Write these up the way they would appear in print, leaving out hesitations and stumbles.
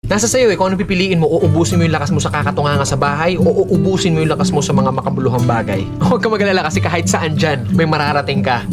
Nasa sayo kung ano pipiliin mo, uubusin mo yung lakas mo sa kakatunganga sa bahay o uubusin mo yung lakas mo sa mga makabuluhang bagay. Huwag ka mag-alala kasi kahit saan dyan, may mararating ka.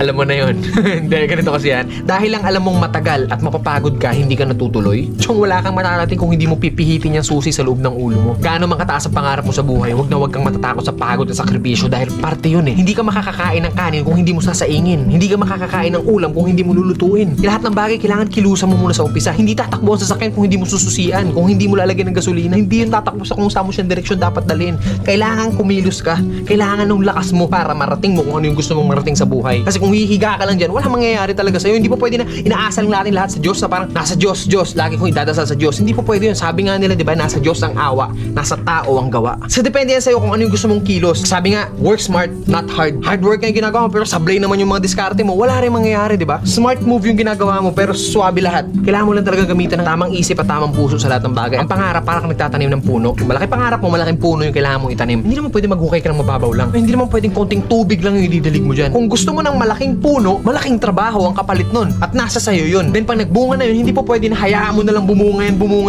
Alam mo na yun. Hindi, ganito kasi yan. Dahil lang alam mong matagal at mapapagod ka, hindi ka natutuloy. Tsong wala kang mararating kung hindi mo pipihitin yung susi sa loob ng ulo mo. Gaano man kataas ang pangarap mo sa buhay, huwag kang matatakot sa pagod at sakripisyo dahil parte yun eh. Hindi ka makakakain ng kanin kung hindi mo sasaingin. Hindi ka makakakain ng ulam kung hindi mo lulutuin. Lahat ng bagay kailangan kilusan mo muna sa umpisa. Hindi tatakbo ang sasakyan kung hindi mo sususian. Kung hindi mo lalagyan ng gasolina, hindi yun tatakbo sa kung saan mo siyang direksyon dapat dalhin. Kailangan kumilos ka. Kailangan ng lakas mo para marating mo kung ano yung gusto mong marating sa buhay. Kasi kung hihiga ka lang dyan, wala mangyayari talaga sa'yo. Hindi po pwede na inaasal natin lahat sa Diyos na parang nasa Diyos, Diyos. Lagi kong idadasal sa Diyos. Hindi po pwede yun. Sabi nga nila, di ba, nasa Diyos ang awa, nasa tao ang gawa. So depende yan sa'yo kung ano yung gusto mong kilos. Sabi nga, work smart, not hard. Hard work nga yung ginagawa mo, pero sablay naman yung mga diskarte mo. Wala rin mangyayari, di ba? Smart move yung ginagawa mo, pero swabe lahat. Kailangan mo lang talaga gamitan ng tamang isip at tamang puso sa lahat ng bagay. Ang pangarap, parang nagtatanim ng puno. Yung malaki pangarap mo, malaking puno yung kailangan mong itanim. Hindi naman pwede maghukay ka ng mababaw lang. Hindi naman pwedeng konting tubig lang yung ididalig mo dyan. Kung gusto mo ng malaking puno, malaking trabaho ang kapalit nun. At nasa sayo yun. Then pag nagbunga na yun, hindi po pwede na hayaan mo na lang bumunga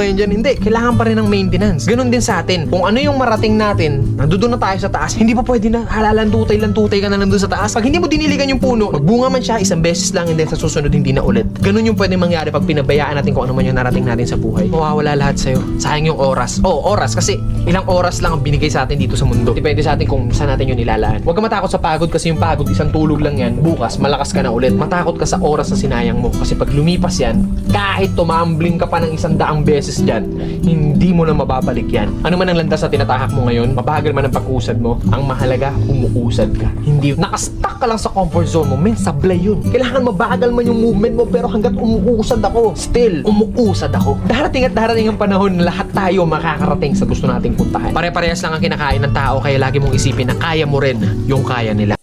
yan dyan. Hindi. Kailangan pa rin ng maintenance. Ganon din sa atin. Kung ano yung marating natin, nandoon na tayo sa taas, hindi po pwede na lantutay ka na nandun sa taas. Pag hindi mo diniligan yung puno, magbunga man siya isang beses lang and then sa susunod hindi na ulit. Ganon yung pwede mangyari pag pinabayaan natin kung ano man yung narating natin sa buhay. Mawawala lahat sa'yo. Sayang yung oras. Oras kasi ilang oras lang ang binigay sa atin dito sa mundo. Depende sa atin kung saan natin yun nilalaan. Huwag ka matakot sa pagod kasi yung pagod isang tulog lang yan. Bukas malakas ka na ulit. Matakot ka sa oras na sinayang mo kasi pag lumipas yan, kahit tumambling ka pa ng 100 beses dyan, hindi mo na mababalik yan. Ano man ang landas na tinatahak mo ngayon, mabagal man ang pag-usad mo, ang mahalaga, umuusad ka. Hindi nakastuck ka lang sa comfort zone mo, men, sablay yun. Kailangan mabagal man yung movement mo, pero hanggat umuusad ako, still, umuusad ako. Darating at darating ang panahon na lahat tayo makakarating sa gusto nating puntahan. Pare-parehas lang ang kinakain ng tao, kaya lagi mong isipin na kaya mo rin yung kaya nila.